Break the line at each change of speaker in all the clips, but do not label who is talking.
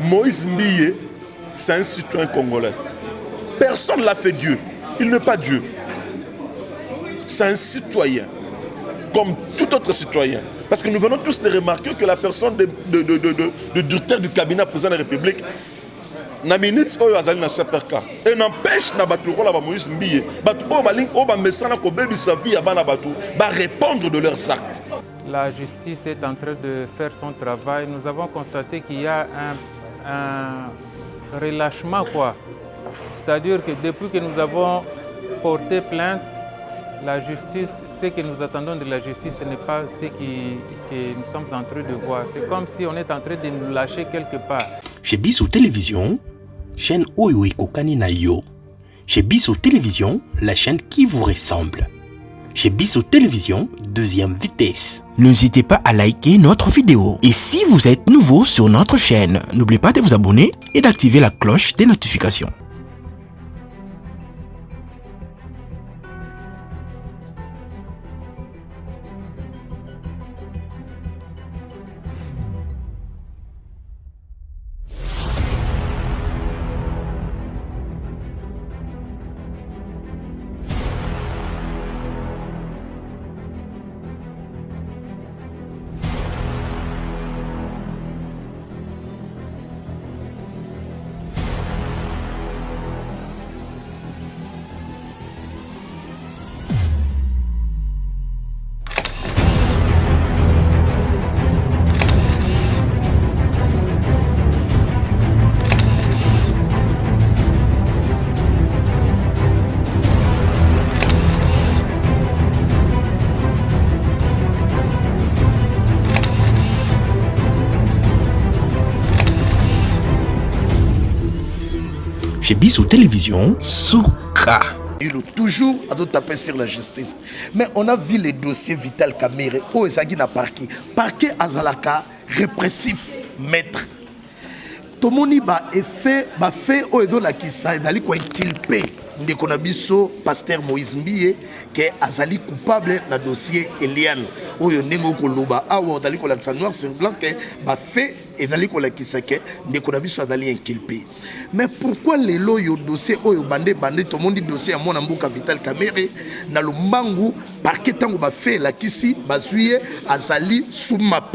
Moïse Mbiye, c'est un citoyen congolais. Personne ne l'a fait Dieu. Il n'est pas Dieu. C'est un citoyen, comme tout autre citoyen. Parce que nous venons tous de remarquer que la personne du directeur du cabinet président de la République, na minute oyo azali na CPRK, et n'empêche na batu la ba Moïse Mbiye, batu o ba ling o ba mesana ko bebi sa vie abana batu, ba répondre de leurs actes.
La justice est en train de faire son travail. Nous avons constaté qu'il y a un relâchement, quoi. C'est-à-dire que depuis que nous avons porté plainte, la justice, ce que nous attendons de la justice, ce n'est pas ce que nous sommes en train de voir. C'est comme si on est en train de nous lâcher quelque part.
Chez Bissou Télévision, chaîne Oyo et Kokani na yo. Chez Bissou Télévision, la chaîne qui vous ressemble. Chez Bissou Télévision, deuxième vitesse. N'hésitez pas à liker notre vidéo. Et si vous êtes nouveau sur notre chaîne, n'oubliez pas de vous abonner et d'activer la cloche des notifications. Chez Bissou Télévision, Souka.
Il est toujours à taper sur la justice. Mais on a vu les dossiers Vital Kamerhe. Oh, Ezagi na parquet. Parquet Azalaka, répressif, maître. Tomoni ba effet, ba fait oh edo la kisa dali ko inculpé. Ndeko na biso pasteur Moïse Mbiye que azali coupable na dossier Eliane. Oyo nengo ko loba awa dali ko la noir sur blanc que ba fait et dali ko la kisa que ndeko na biso dali inculpé. Mais pourquoi les loyo dossier oyo bandé tout le monde dit dossier à mon ambuka Vital Kamerhe na lumbangu parquet tango ba fait la kisi bazuye azali sous map.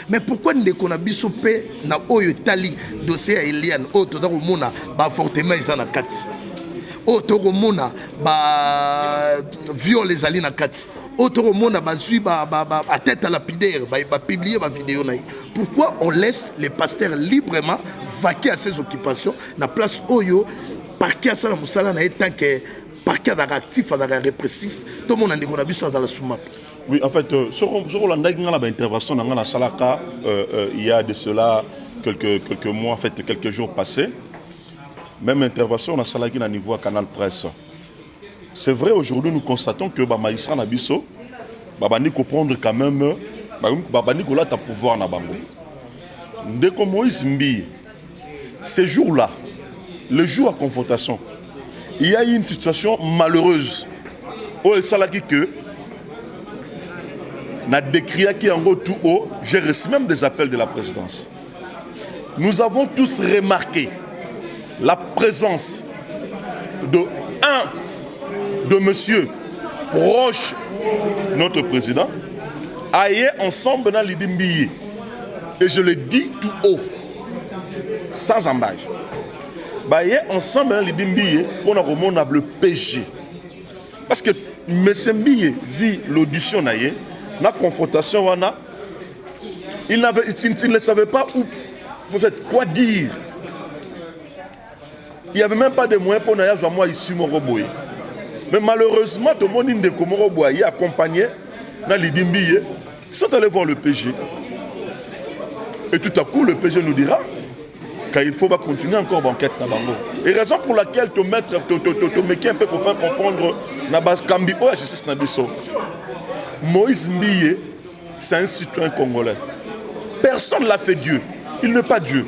Mais pourquoi nous avons biso pe na oyo tali dossier à Eliane o to dako mona ba fortement izana kati o to mona ba viol les ali na kati o to mona ba zui ba à tête à lapidaire ba publier ba vidéo na. Pourquoi on laisse les pasteurs librement vaquer à ses occupations na place oyo parquet à ça la musala na tant que parquet actif répressif tout le monde ndeko na biso dans la soumap.
Oui, en fait, sur l'intervention dans la Salaka, il y a de cela quelques mois, en fait, quelques jours passés. Même intervention dans la Salaka au niveau Canal Presse. C'est vrai, aujourd'hui, nous constatons que Maïsra Nabiso, Babani comprendre quand même, Babani Kola ta pouvoir na bango. Dès que Moïse Mbiye, ces jours-là, le jour à confrontation, il y a eu une situation malheureuse. Où il s'agit que n'a décrit qui en gros tout haut, j'ai reçu même des appels de la présidence. Nous avons tous remarqué la présence de monsieur proche notre président, aillé ensemble dans l'idée Mbiye. Et je le dis tout haut, sans embâche. Aillé ensemble dans l'idée Mbiye pour nous remonter le péché. Parce que monsieur Mbiye vit l'audition naïe. La confrontation, il ne savait pas où, quoi dire. Il n'y avait même pas de moyens pour nous moi ici, Moroboye. Mais malheureusement, tout le monde de Moroboye accompagné dans l'idée Mbiye, ils sont allés voir le PG. Et tout à coup, le PG nous dira qu'il faut continuer encore l'enquête. Et raison pour laquelle te mettre, te mettre un peu pour faire comprendre Kambi la justice Nabiso. Moïse Mbiye, c'est un citoyen congolais. Personne ne l'a fait Dieu. Il n'est pas Dieu.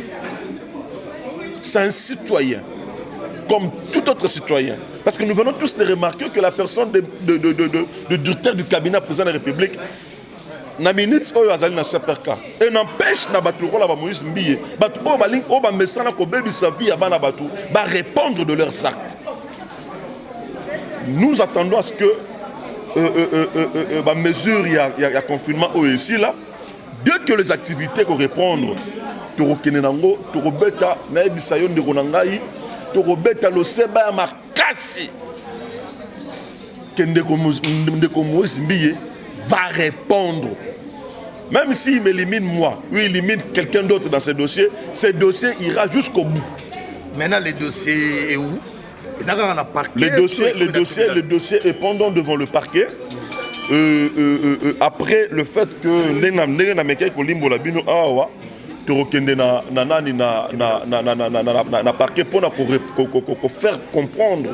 C'est un citoyen, comme tout autre citoyen. Parce que nous venons tous de remarquer que la personne du directeur du cabinet président de la République, na minute oyo azali na CPRK et n'empêche na bato lokola ba Moïse Mbiye bato oyo balingi oyo bamesana kobebisa vie ya bana bato répondre de leurs actes. Nous attendons à ce que mesure il y a confinement ici là, dès que les activités qu'on répondre torokene nango torobeta na ebisa yo ndeko na ngai torobeta lo seba ya makasi que ndeko Moïse Mbiye va répondre. Même s'il m'élimine moi, ou il élimine quelqu'un d'autre dans ce dossier ira jusqu'au bout.
Maintenant, le dossier est où?
Le dossier est pendant devant le parquet. Après le fait que les Namekei Kolimbo la bino awa torokende na parquet pour faire comprendre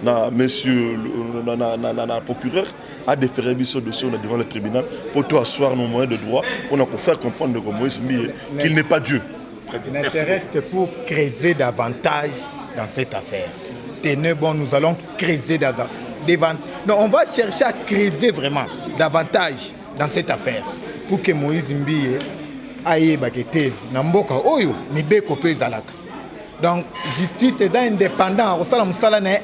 na monsieur na procureur a déféré ce dossier devant le tribunal pour tout asseoir nos moyens de droit pour faire comprendre que Moïse Mbiye qu'il n'est pas Dieu.
L'intérêt pour creuser davantage dans cette affaire. Tenez bon, nous allons creuser davantage. Donc on va chercher à creuser vraiment davantage dans cette affaire pour que Moïse Mbiye aille bakete na mboka oyo mibeko pe zalaka. Donc justice est indépendant,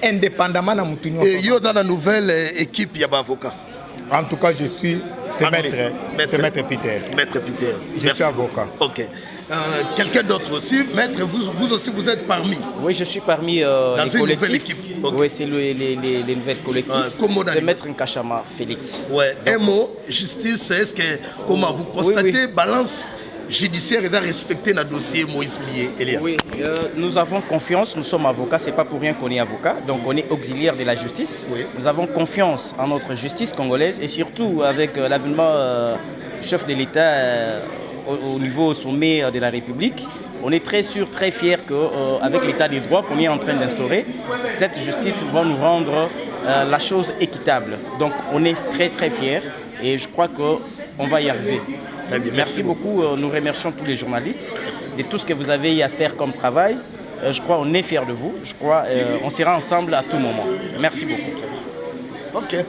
indépendamment na mutu nyoko.
Et yo dans la nouvelle équipe y a avocat.
En tout cas, je suis maître Peter.
Maître Peter.
Je suis avocat.
OK. Quelqu'un d'autre aussi, maître, vous aussi vous êtes parmi.
Oui, je suis parmi
dans
les
une
collectifs.
Nouvelle équipe. Okay.
Oui, c'est les nouvelles collectifs. C'est maître Nkachama Félix.
Ouais. Un mot, justice, est-ce que comment vous constatez
oui.
Balance judiciaire et de respecter notre dossier Moïse Mbiye, Elia?
Oui, nous avons confiance, nous sommes avocats, c'est pas pour rien qu'on est avocat, donc on est auxiliaire de la justice. Oui. Nous avons confiance en notre justice congolaise et surtout avec l'avènement du chef de l'État au niveau sommet de la République. On est très sûr, très fiers qu'avec l'état des droits qu'on est en train d'instaurer, cette justice va nous rendre la chose équitable. Donc on est très très fiers et je crois qu'on va y arriver. Merci beaucoup. Nous remercions tous les journalistes de tout ce que vous avez à faire comme travail. Je crois qu'on est fiers de vous. Je crois qu'on sera ensemble à tout moment. Merci beaucoup.
OK.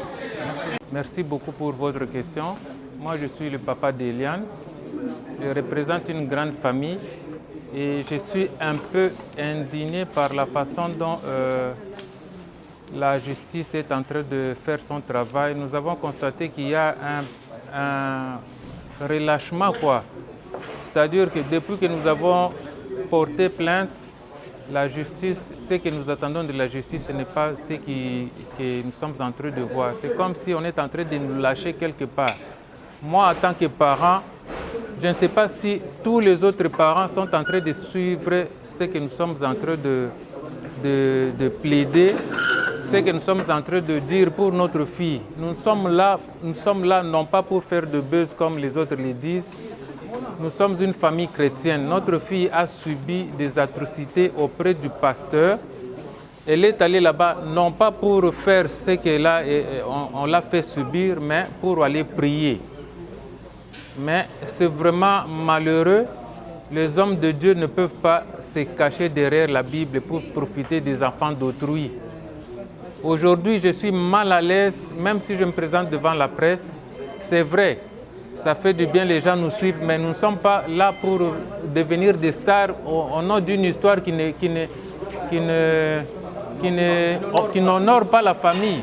Merci beaucoup pour votre question. Moi, je suis le papa d'Eliane. Je représente une grande famille et je suis un peu indigné par la façon dont la justice est en train de faire son travail. Nous avons constaté qu'il y a un relâchement, quoi. C'est-à-dire que depuis que nous avons porté plainte, la justice, ce que nous attendons de la justice, ce n'est pas ce que nous sommes en train de voir. C'est comme si on est en train de nous lâcher quelque part. Moi, en tant que parent, je ne sais pas si tous les autres parents sont en train de suivre ce que nous sommes en train de plaider, ce que nous sommes en train de dire pour notre fille. Nous sommes là non pas pour faire de buzz comme les autres le disent. Nous sommes une famille chrétienne. Notre fille a subi des atrocités auprès du pasteur. Elle est allée là-bas non pas pour faire ce qu'elle a, on l'a fait subir, mais pour aller prier. Mais c'est vraiment malheureux. Les hommes de Dieu ne peuvent pas se cacher derrière la Bible pour profiter des enfants d'autrui. Aujourd'hui, je suis mal à l'aise, même si je me présente devant la presse. C'est vrai, ça fait du bien, les gens nous suivent, mais nous ne sommes pas là pour devenir des stars au nom d'une histoire qui n'honore pas la famille.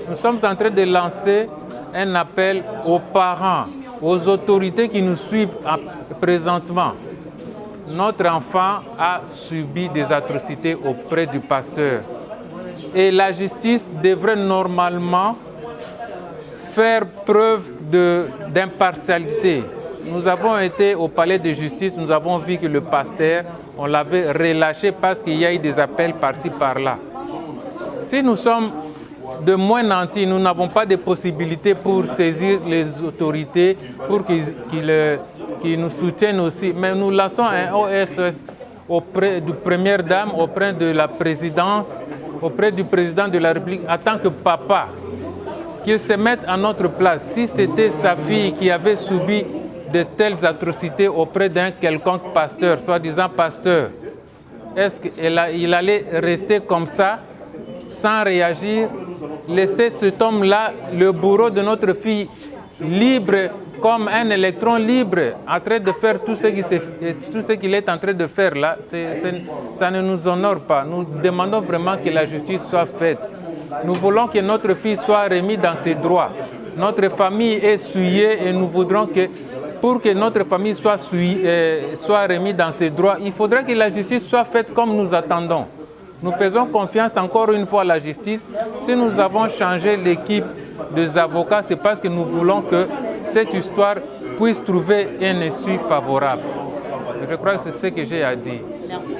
Nous sommes en train de lancer un appel aux parents, aux autorités qui nous suivent présentement. Notre enfant a subi des atrocités auprès du pasteur. Et la justice devrait normalement faire preuve d'impartialité. Nous avons été au palais de justice, nous avons vu que le pasteur, on l'avait relâché parce qu'il y a eu des appels par-ci, par-là. Si nous sommes de moins nantis, nous n'avons pas de possibilité pour saisir les autorités, pour qu'ils nous soutiennent aussi. Mais nous lançons un OSS auprès de Première Dame, auprès de la présidence, auprès du président de la République, en tant que papa, qu'il se mette à notre place. Si c'était sa fille qui avait subi de telles atrocités auprès d'un quelconque pasteur, soi-disant pasteur, est-ce qu'il allait rester comme ça, sans réagir, laisser cet homme-là, le bourreau de notre fille, libre comme un électron libre, en train de faire tout ce qu'il est en train de faire là, ça ne nous honore pas. Nous demandons vraiment que la justice soit faite. Nous voulons que notre fils soit remis dans ses droits. Notre famille est souillée et nous voudrons que, pour que notre famille soit remise dans ses droits, il faudra que la justice soit faite comme nous attendons. Nous faisons confiance encore une fois à la justice. Si nous avons changé l'équipe des avocats, c'est parce que nous voulons que cette histoire puisse trouver un issue favorable. Je crois que c'est ce que j'ai à dire.
Merci.